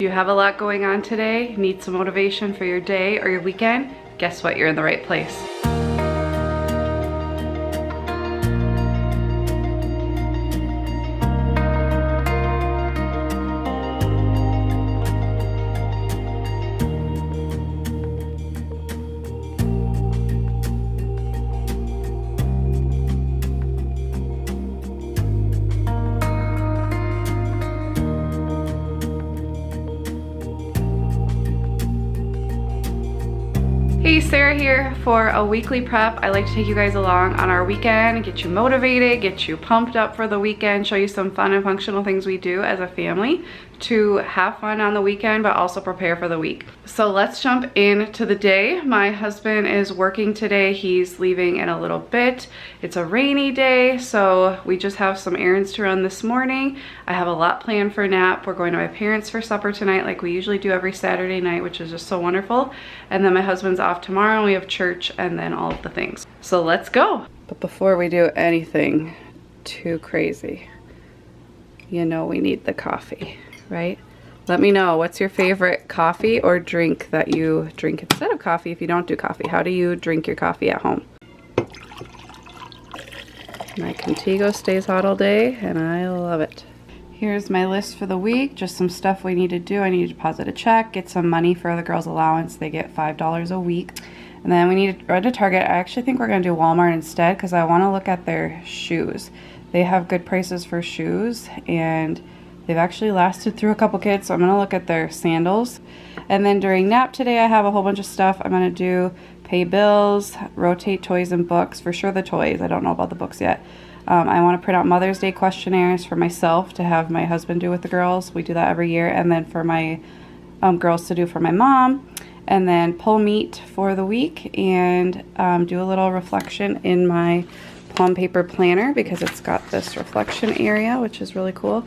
You have a lot going on today, need some motivation for your day or your weekend? Guess what? You're in the right place. Hey, Sarah here for a weekly prep. I like to take you guys along on our weekend, get you motivated, get you pumped up for the weekend, show you some fun and functional things we do as a family to have fun on the weekend, but also prepare for the week. So let's jump into the day. My husband is working today. He's leaving in a little bit. It's a rainy day, so we just have some errands to run this morning. I have a lot planned for nap. We're going to my parents for supper tonight like we usually do every Saturday night, which is just so wonderful. And then my husband's off tomorrow and we have church and then all of the things. So let's go. But before we do anything too crazy, you know we need the coffee, right? Let me know, what's your favorite coffee or drink that you drink instead of coffee if you don't do coffee? How do you drink your coffee at home? My Contigo stays hot all day and I love it. Here's my list for the week, just some stuff we need to do. I need to deposit a check, get some money for the girls' allowance. They get $5 a week. And then we need to run to Target. I actually think we're gonna do Walmart instead because I wanna look at their shoes. They have good prices for shoes and they've actually lasted through a couple kids, so I'm gonna look at their sandals. And then during nap today, I have a whole bunch of stuff I'm gonna do. Pay bills, rotate toys and books, for sure the toys, I don't know about the books yet. I want to print out Mother's Day questionnaires for myself to have my husband do with the girls. We do that every year. And then for my girls to do for my mom. And then pull meat for the week and do a little reflection in my plum paper planner because it's got this reflection area, which is really cool.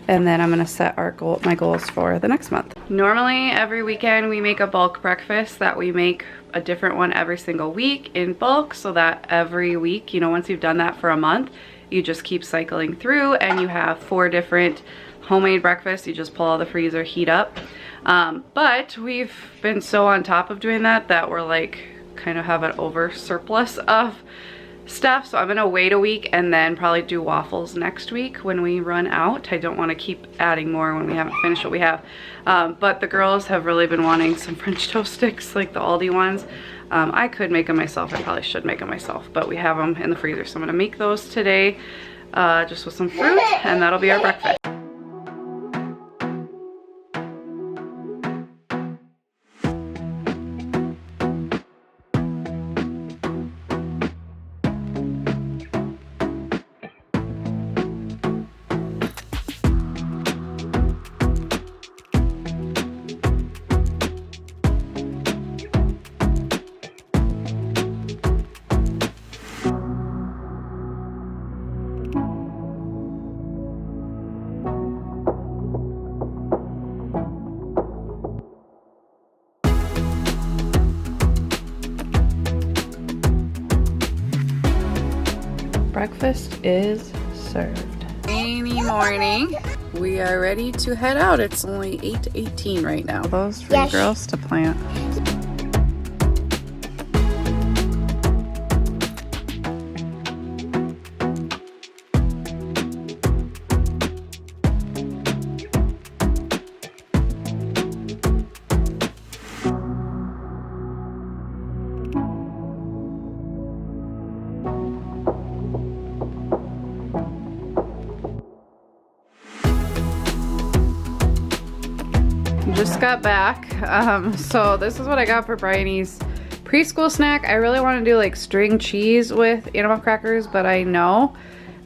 And then I'm going to set my goals for the next month. Normally every weekend we make a bulk breakfast that we make a different one every single week in bulk so that every week, you know, once you've done that for a month, you just keep cycling through and you have 4 different homemade breakfasts. You just pull out of the freezer, heat up. But we've been so on top of doing that we're like kind of have an over surplus of stuff, so I'm gonna wait a week and then probably do waffles next week when we run out. I don't want to keep adding more when we haven't finished what we have. But the girls have really been wanting some French toast sticks, like the Aldi ones. I could make them myself. I probably should make them myself, but we have them in the freezer, so I'm gonna make those today just with some fruit, and that'll be our breakfast. Breakfast is served. Rainy morning. We are ready to head out. It's only 8:18 right now. Those for you girls to plant. Just got back, so this is what I got for Bryony's preschool snack. I really want to do like string cheese with animal crackers, but I know,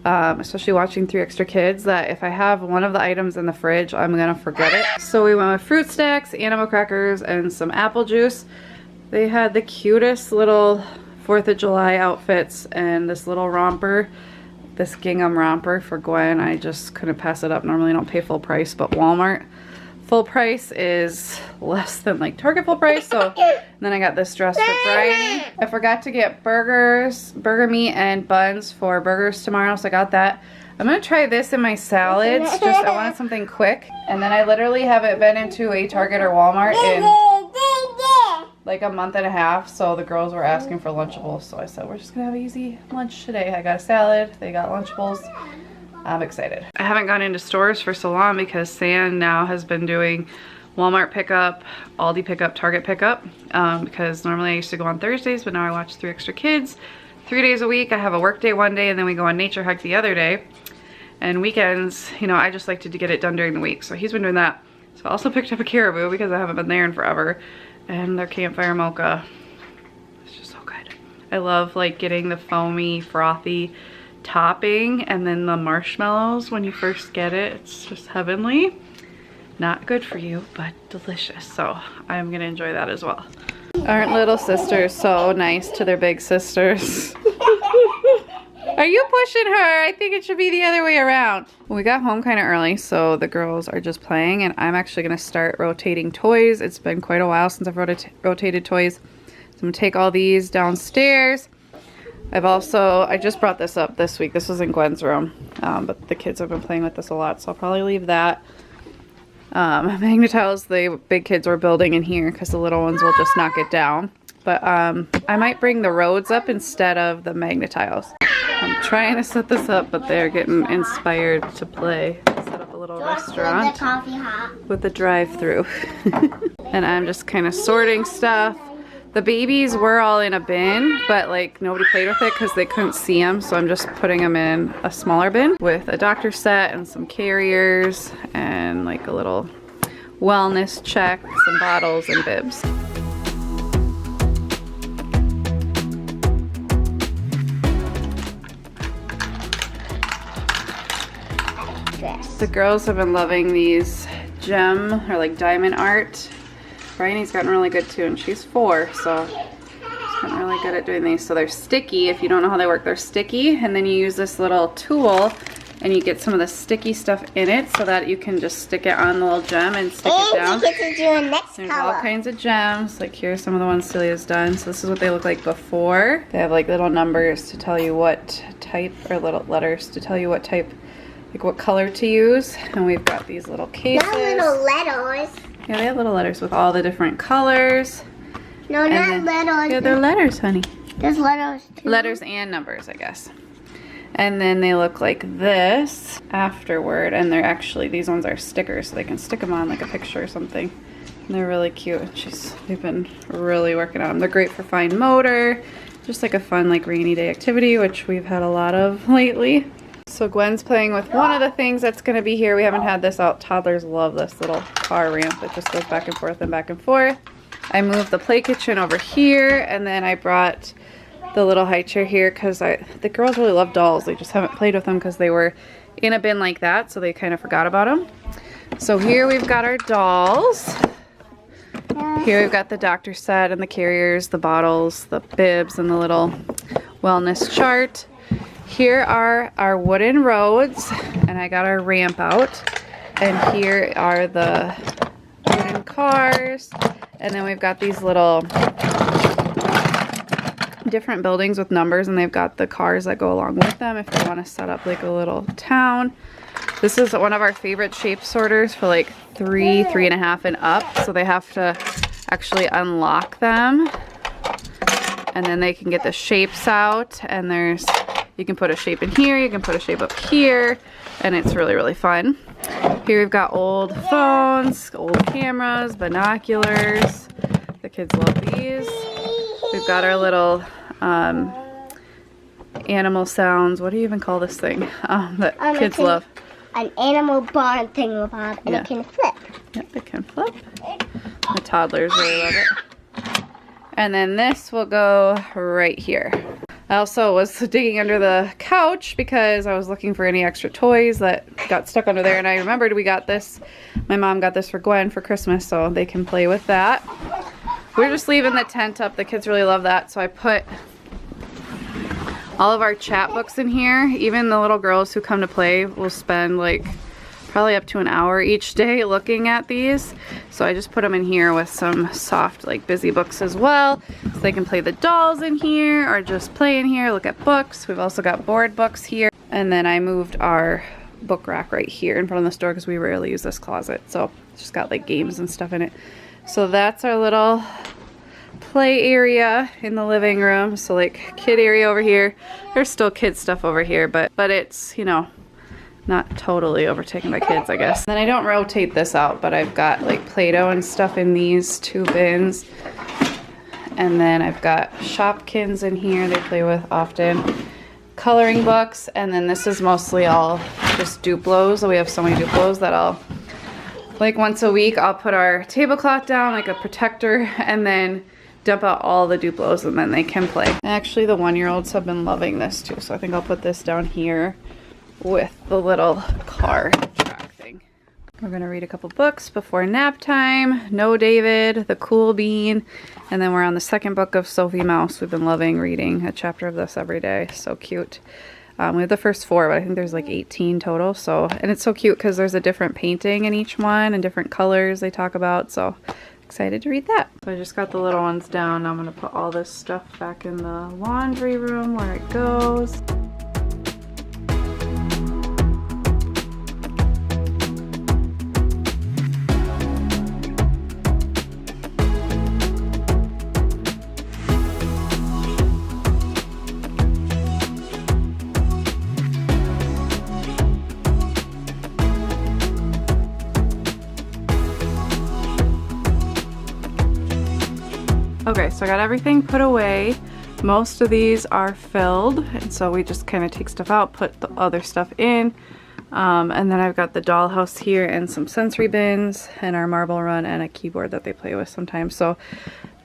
especially watching 3 Extra Kids, that if I have one of the items in the fridge, I'm gonna forget it. So we went with fruit snacks, animal crackers, and some apple juice. They had the cutest little 4th of July outfits and this little romper, this gingham romper for Gwen. I just couldn't pass it up. Normally I don't pay full price, but Walmart full price is less than like Target full price. So then I got this dress for Bryony. I forgot to get burger meat and buns for burgers tomorrow, so I got that. I'm gonna try this in my salads. Just I wanted something quick. And then I literally haven't been into a Target or Walmart in like a month and a half. So the girls were asking for Lunchables. So I said, we're just gonna have an easy lunch today. I got a salad, they got Lunchables. I'm excited. I haven't gone into stores for so long because Sam now has been doing Walmart pickup, Aldi pickup, Target pickup. Because normally I used to go on Thursdays, but now I watch 3 extra kids. 3 days a week. I have a work day one day and then we go on nature hike the other day. And weekends, you know, I just like to get it done during the week. So he's been doing that. So I also picked up a Caribou because I haven't been there in forever. And their campfire mocha. It's just so good. I love like getting the foamy, frothy topping and then the marshmallows when you first get it. It's just heavenly. Not good for you, but delicious. So I'm gonna enjoy that as well. Aren't little sisters so nice to their big sisters? Are you pushing her? I think it should be the other way around. Well, we got home kind of early, so the girls are just playing, and I'm actually going to start rotating toys. It's been quite a while since I've rotated toys. So I'm going to take all these downstairs. I just brought this up this week. This was in Gwen's room, but the kids have been playing with this a lot, so I'll probably leave that. Magnetiles, the big kids were building in here because the little ones will just knock it down. But I might bring the roads up instead of the Magnetiles. I'm trying to set this up, but they're getting inspired to play. Set up a little restaurant with a drive-through. And I'm just kind of sorting stuff. The babies were all in a bin, but like nobody played with it because they couldn't see them. So I'm just putting them in a smaller bin with a doctor set and some carriers and like a little wellness check, some bottles and bibs. The girls have been loving these gem or like diamond art. Bryony's gotten really good too, and she's 4, so she's gotten really good at doing these. So they're sticky. If you don't know how they work, they're sticky, and then you use this little tool and you get some of the sticky stuff in it so that you can just stick it on the little gem and stick it down. You get to do a next There's color. all kinds of gems. Like here's some of the ones Celia's done. So this is what they look like before. They have like little numbers to tell you what type, or little letters to tell you what type, like what color to use. And we've got these little cases. Not little letters. Yeah, they have little letters with all the different colors. No, not letters. Yeah, they're letters, honey. There's letters too. Letters and numbers, I guess. And then they look like this afterward. And they're actually, these ones are stickers, so they can stick them on like a picture or something. And they're really cute. They've been really working on them. They're great for fine motor. Just like a fun like rainy day activity, which we've had a lot of lately. So Gwen's playing with one of the things that's going to be here. We haven't had this out. Toddlers love this little car ramp that just goes back and forth and back and forth. I moved the play kitchen over here, and then I brought the little high chair here because the girls really love dolls. They just haven't played with them because they were in a bin like that, so they kind of forgot about them. So here we've got our dolls. Here we've got the doctor set and the carriers, the bottles, the bibs, and the little wellness chart. Here are our wooden roads, and I got our ramp out. And here are the wooden cars. And then we've got these little different buildings with numbers, and they've got the cars that go along with them if they want to set up like a little town. This is one of our favorite shape sorters for like 3, 3.5 and up. So they have to actually unlock them. And then they can get the shapes out, and you can put a shape in here, you can put a shape up here, and it's really, really fun. Here we've got old phones, old cameras, binoculars. The kids love these. We've got our little animal sounds. What do you even call this thing that kids love? An animal barn thingamabob, and it can flip. Yep, it can flip. The toddlers really love it. And then this will go right here. I also was digging under the couch because I was looking for any extra toys that got stuck under there, and I remembered we got this, my mom got this for Gwen for Christmas, so they can play with that. We're just leaving the tent up. The kids really love that, so I put all of our chat books in here. Even the little girls who come to play will spend like probably up to an hour each day looking at these. So I just put them in here with some soft like busy books as well. So they can play the dolls in here or just play in here, look at books. We've also got board books here. And then I moved our book rack right here in front of the store because we rarely use this closet. So it's just got like games and stuff in it. So that's our little play area in the living room. So like kid area over here. There's still kid stuff over here, but it's, you know, not totally overtaken by kids, I guess. Then I don't rotate this out, but I've got like Play-Doh and stuff in these 2 bins. And then I've got Shopkins in here they play with often. Coloring books, and then this is mostly all just Duplos. So we have so many Duplos that I'll, like once a week, I'll put our tablecloth down like a protector and then dump out all the Duplos and then they can play. Actually, the 1-year-olds have been loving this too, so I think I'll put this down here with the little car track thing. We're gonna read a couple books before nap time. No David, The Cool Bean, and then we're on the 2nd book of Sophie Mouse. We've been loving reading a chapter of this every day. So cute. We have the first 4, but I think there's like 18 total. So, and it's so cute because there's a different painting in each one and different colors they talk about. So excited to read that. So I just got the little ones down. Now I'm gonna put all this stuff back in the laundry room where it goes. Okay, so I got everything put away. Most of these are filled, and so we just kind of take stuff out, put the other stuff in. And then I've got the dollhouse here and some sensory bins and our marble run and a keyboard that they play with sometimes. So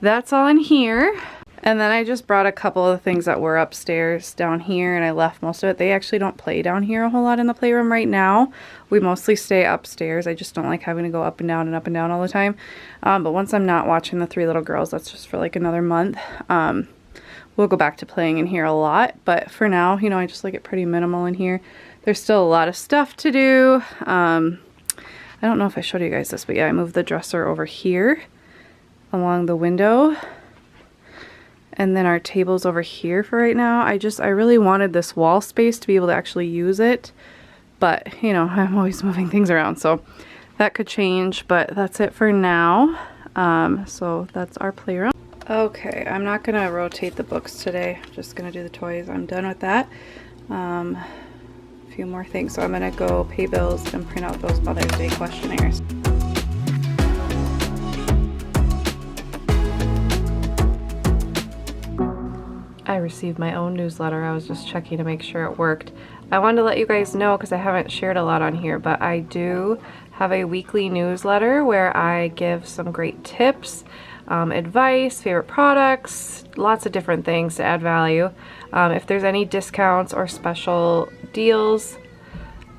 that's all in here. And then I just brought a couple of the things that were upstairs down here and I left most of it. They actually don't play down here a whole lot in the playroom right now. We mostly stay upstairs. I just don't like having to go up and down all the time. But once I'm not watching the 3 little girls, that's just for like another month. We'll go back to playing in here a lot. But for now, you know, I just like it pretty minimal in here. There's still a lot of stuff to do. I don't know if I showed you guys this, but yeah, I moved the dresser over here along the window. And then our table's over here for right now. I really wanted this wall space to be able to actually use it. But, you know, I'm always moving things around, so that could change. But that's it for now. So that's our playroom. Okay, I'm not going to rotate the books today. I'm just going to do the toys. I'm done with that. A few more things. So I'm going to go pay bills and print out those Mother's Day questionnaires. I received my own newsletter. I was just checking to make sure it worked. I wanted to let you guys know because I haven't shared a lot on here, but I do have a weekly newsletter where I give some great tips, advice, favorite products, lots of different things to add value. If there's any discounts or special deals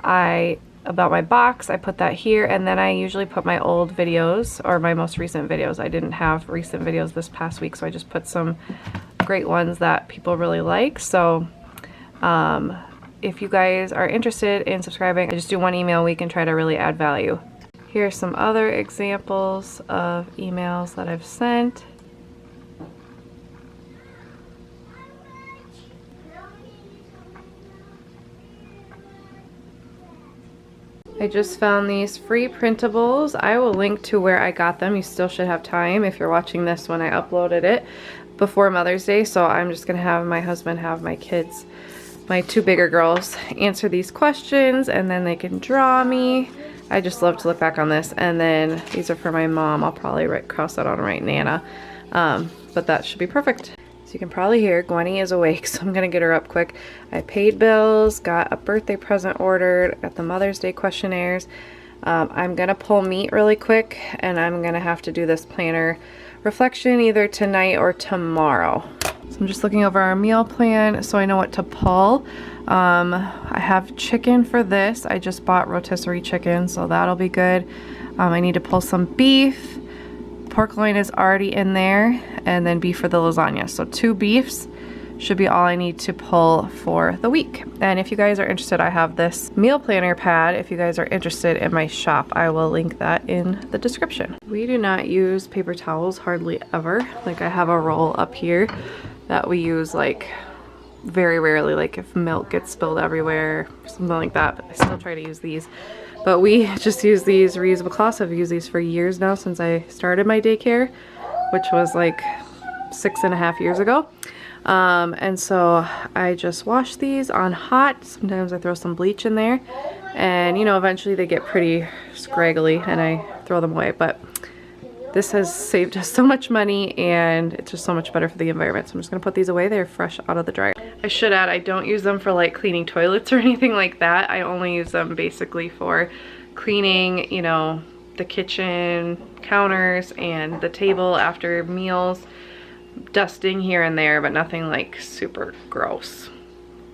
about my box, I put that here, and then I usually put my old videos or my most recent videos. I didn't have recent videos this past week, so I just put some great ones that people really like. So if you guys are interested in subscribing, I just do 1 email a week and try to really add value. Here are some other examples of emails that I've sent. I just found these free printables. I will link to where I got them. You still should have time if you're watching this when I uploaded it before Mother's Day. So I'm just gonna have my husband have my kids, my 2 bigger girls, answer these questions and then they can draw me. I just love to look back on this. And then these are for my mom. I'll probably cross that on right Nana. But that should be perfect. So you can probably hear Gwenny is awake, so I'm gonna get her up quick. I paid bills, got a birthday present ordered, got the Mother's Day questionnaires. I'm gonna pull meat really quick and I'm gonna have to do this planner reflection either tonight or tomorrow. So I'm just looking over our meal plan so I know what to pull. I have chicken for this. I just bought rotisserie chicken, so that'll be good. I need to pull some beef. Pork loin is already in there, and then beef for the lasagna. So 2 beefs should be all I need to pull for the week. And if you guys are interested, I have this meal planner pad. If you guys are interested in my shop, I will link that in the description. We do not use paper towels hardly ever. Like I have a roll up here that we use like very rarely, like if milk gets spilled everywhere, something like that, but I still try to use these. But we just use these reusable cloths. I've used these for years now since I started my daycare, which was like 6.5 years ago. And so I just wash these on hot. Sometimes I throw some bleach in there, and you know, eventually they get pretty scraggly and I throw them away. But this has saved us so much money, and it's just so much better for the environment. So I'm just gonna put these away. They're fresh out of the dryer. I should add, I don't use them for like cleaning toilets or anything like that. I only use them basically for cleaning, you know, the kitchen counters and the table after meals, dusting here and there, but nothing like super gross.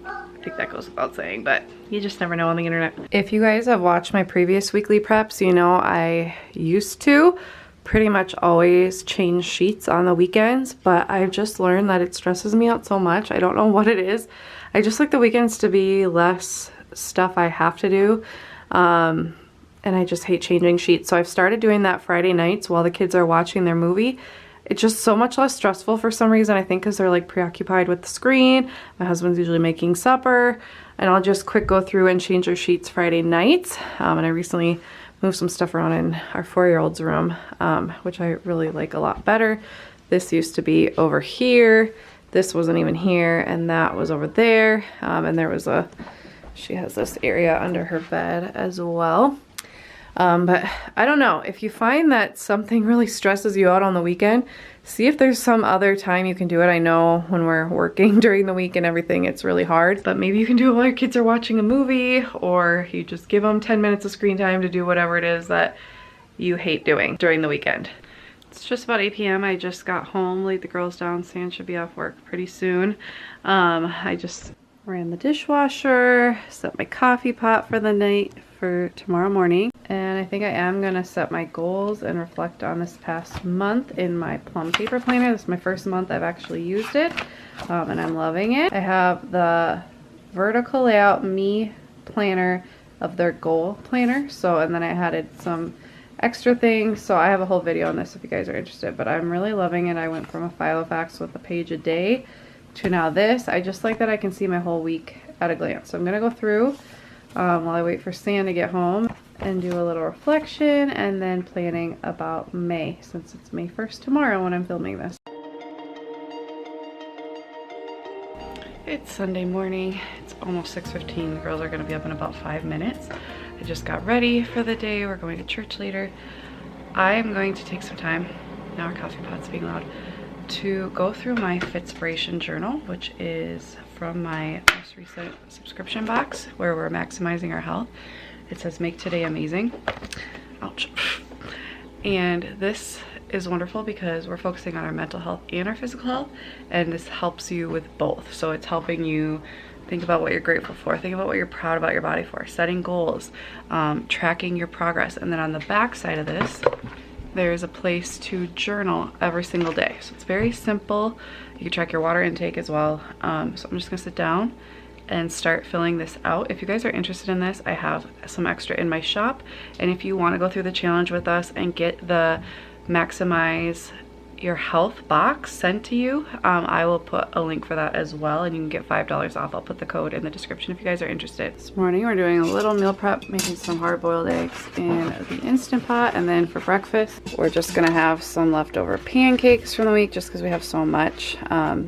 I think that goes without saying, but you just never know on the internet. If you guys have watched my previous weekly preps, you know I used to pretty much always change sheets on the weekends, but I've just learned that it stresses me out so much. I don't know what it is. I just like the weekends to be less stuff I have to do, and I just hate changing sheets. So I've started doing that Friday nights while the kids are watching their movie. It's just so much less stressful for some reason. I think because they're like preoccupied with the screen. My husband's usually making supper, and I'll just quick go through and change their sheets Friday nights. And I recently moved some stuff around in our 4-year-old's room, which I really like a lot better. This used to be over here. This wasn't even here, and that was over there. And there was she has this area under her bed as well. But I don't know, if you find that something really stresses you out on the weekend, see if there's some other time you can do it. I know when we're working during the week and everything, it's really hard, but maybe you can do it while your kids are watching a movie, or you just give them 10 minutes of screen time to do whatever it is that you hate doing during the weekend. It's just about 8 p.m. I just got home, laid the girls down. Sam should be off work pretty soon. I just ran the dishwasher, set my coffee pot for the night for tomorrow morning. And I think I am gonna set my goals and reflect on this past month in my plum paper planner. This is my first month I've actually used it, and I'm loving it. I have the vertical layout me planner of their goal planner. So, and then I added some extra things. So I have a whole video on this if you guys are interested, but I'm really loving it. I went from a file of facts with a page a day to now this. I just like that I can see my whole week at a glance. So I'm gonna go through while I wait for Sam to get home and do a little reflection, and then planning about May, since it's May 1st tomorrow when I'm filming this. It's Sunday morning. It's almost 6:15. The girls are gonna be up in about 5 minutes. I just got ready for the day. We're going to church later. I am going to take some time, now our coffee pot's being loud, to go through my Fitspiration journal, which is from my most recent subscription box where we're maximizing our health. It says make today amazing. Ouch. And this is wonderful because we're focusing on our mental health and our physical health, and this helps you with both. So it's helping you think about what you're grateful for, think about what you're proud about your body for, setting goals, tracking your progress. And then on the back side of this, there's a place to journal every single day. So it's very simple. You can track your water intake as well. So I'm just gonna sit down and start filling this out. If you guys are interested in this, I have some extra in my shop. And if you wanna go through the challenge with us and get the Maximize Your Health box sent to you, I will put a link for that as well, and you can get $5 off. I'll put the code in the description if you guys are interested. This morning we're doing a little meal prep, making some hard-boiled eggs in the Instant Pot, and then for breakfast we're just gonna have some leftover pancakes from the week just because we have so much.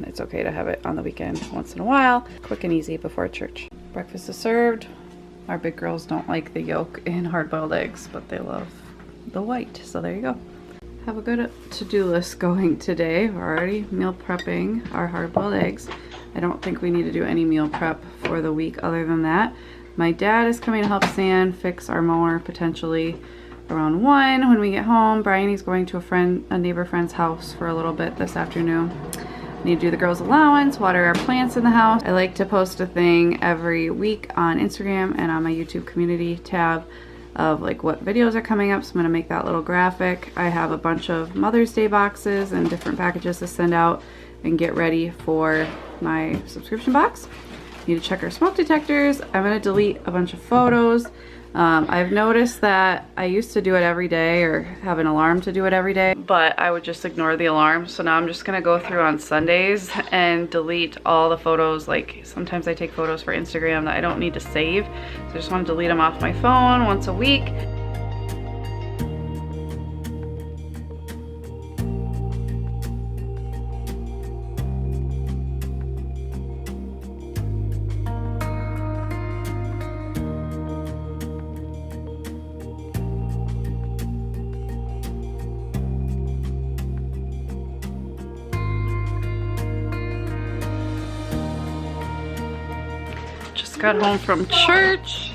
It's okay to have it on the weekend once in a while, quick and easy before church. Breakfast is served. Our big girls don't like the yolk in hard-boiled eggs, but they love the white, so there you go. Have a good to-do list going today. We're already meal prepping our hard-boiled eggs. I don't think we need to do any meal prep for the week other than that. My dad is coming to help Sam fix our mower potentially around 1 when we get home. Bryony's going to a neighbor friend's house for a little bit this afternoon. Need to do the girls' allowance, water our plants in the house. I like to post a thing every week on Instagram and on my YouTube community tab of like what videos are coming up, so I'm gonna make that little graphic. I have a bunch of Mother's Day boxes and different packages to send out and get ready for my subscription box. Need to check our smoke detectors. I'm gonna delete a bunch of photos I've noticed that I used to do it every day or have an alarm to do it every day, but I would just ignore the alarm. So now I'm just gonna go through on Sundays and delete all the photos. Like sometimes I take photos for Instagram that I don't need to save. So I just wanna delete them off my phone once a week. Got home from church,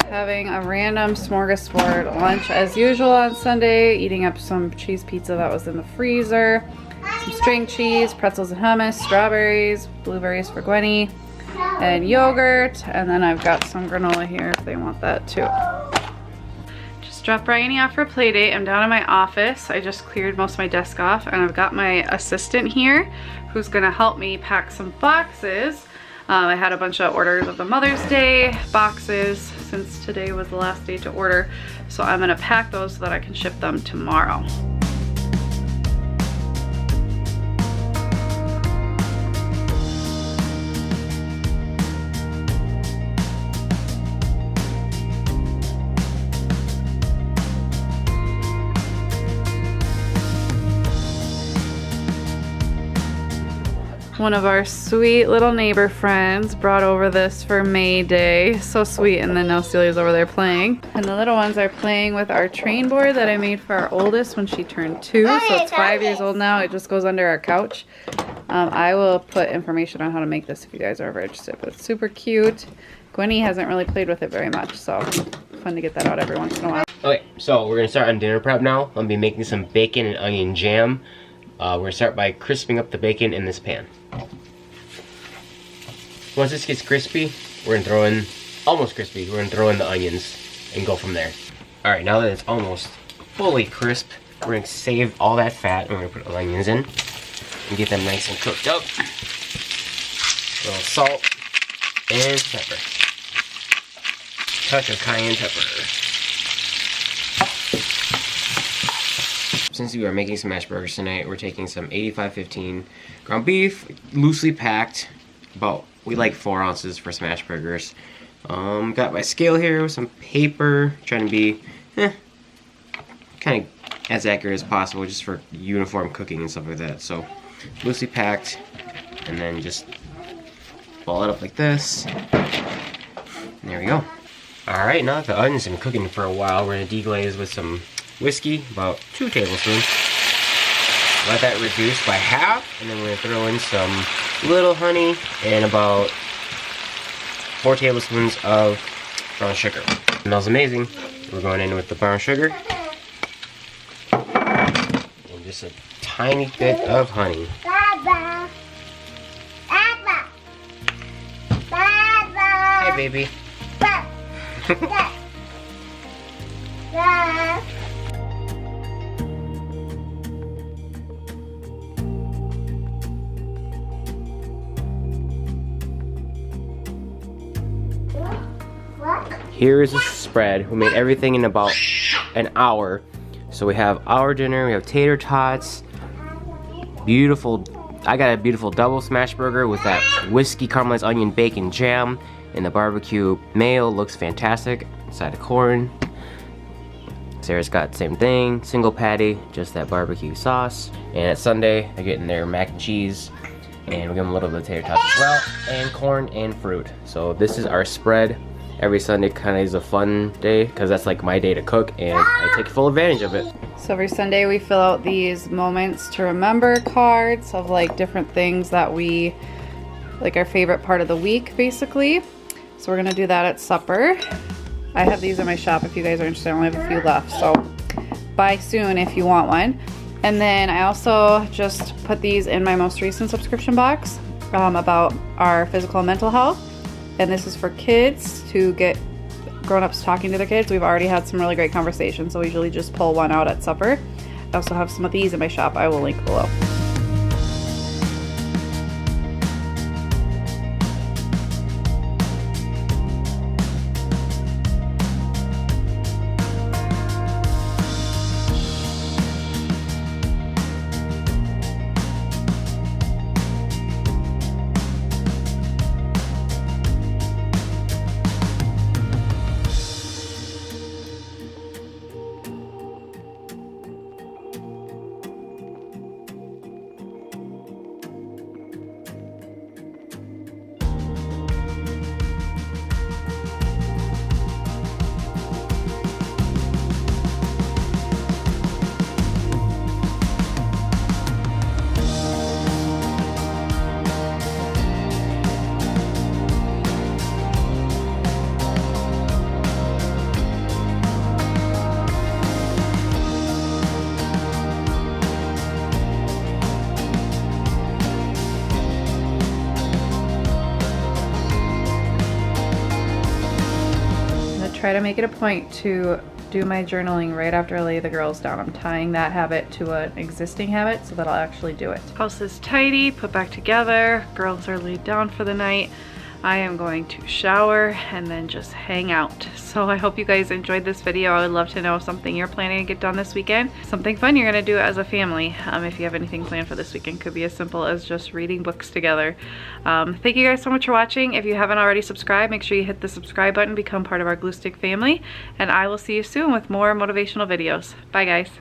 having a random smorgasbord lunch as usual on Sunday, eating up some cheese pizza that was in the freezer, some string cheese, pretzels and hummus, strawberries, blueberries for Gwenny, and yogurt, and then I've got some granola here if they want that too. Just dropped Bryony off for play date. I'm down in my office. I just cleared most of my desk off, and I've got my assistant here who's gonna help me pack some boxes. I had a bunch of orders of the Mother's Day boxes since today was the last day to order. So I'm gonna pack those so that I can ship them tomorrow. One of our sweet little neighbor friends brought over this for May Day. So sweet. And then now Celia's over there playing. And the little ones are playing with our train board that I made for our oldest when she turned 2. So it's 5 years old now. It just goes under our couch. I will put information on how to make this if you guys are ever interested. But it's super cute. Gwenny hasn't really played with it very much. So fun to get that out every once in a while. Okay, so we're going to start on dinner prep now. I'm going to be making some bacon and onion jam. We're going to start by crisping up the bacon in this pan. Once this gets crispy, we're going to throw in, almost crispy, we're going to throw in the onions and go from there. Alright, now that it's almost fully crisp, we're going to save all that fat and we're going to put the onions in and get them nice and cooked up. A little salt and pepper. Touch of cayenne pepper. Since we are making some mashed burgers tonight, we're taking some 85-15 ground beef, loosely packed, we like 4 ounces for smash burgers. Got my scale here with some paper, trying to be kind of as accurate as possible just for uniform cooking and stuff like that. So loosely packed, and then just ball it up like this. And there we go. Alright, now that the onions have been cooking for a while, we're going to deglaze with some whiskey, about 2 tablespoons. Let that reduce by half, and then we're going to throw in some little honey and about 4 tablespoons of brown sugar. It smells amazing. We're going in with the brown sugar and just a tiny bit of honey. Baba. Baba. Baba. Hi, baby. Baba. Here is a spread. We made everything in about an hour. So we have our dinner, we have tater tots, beautiful, I got a beautiful double smash burger with that whiskey caramelized onion bacon jam, and the barbecue mayo looks fantastic. Side of corn. Sarah's got the same thing, single patty, just that barbecue sauce. And at Sunday, they're getting their mac and cheese, and we'll give them a little bit of tater tots as well, and corn and fruit. So this is our spread. Every Sunday kind of is a fun day because that's like my day to cook, and I take full advantage of it. So every Sunday we fill out these moments to remember cards of like different things that we, like our favorite part of the week basically. So we're gonna do that at supper. I have these in my shop if you guys are interested. I only have a few left, so buy soon if you want one. And then I also just put these in my most recent subscription box about our physical and mental health. And this is for kids to get grown-ups talking to their kids. We've already had some really great conversations, so we usually just pull one out at supper. I also have some of these in my shop. I will link below. try to make it a point to do my journaling right after I lay the girls down. I'm tying that habit to an existing habit so that I'll actually do it. House is tidy, put back together. Girls are laid down for the night. I am going to shower and then just hang out. So I hope you guys enjoyed this video. I would love to know something you're planning to get done this weekend. Something fun you're gonna do as a family. If you have anything planned for this weekend, could be as simple as just reading books together. Thank you guys so much for watching. If you haven't already subscribed, make sure you hit the subscribe button, become part of our Glue Stick family, and I will see you soon with more motivational videos. Bye guys.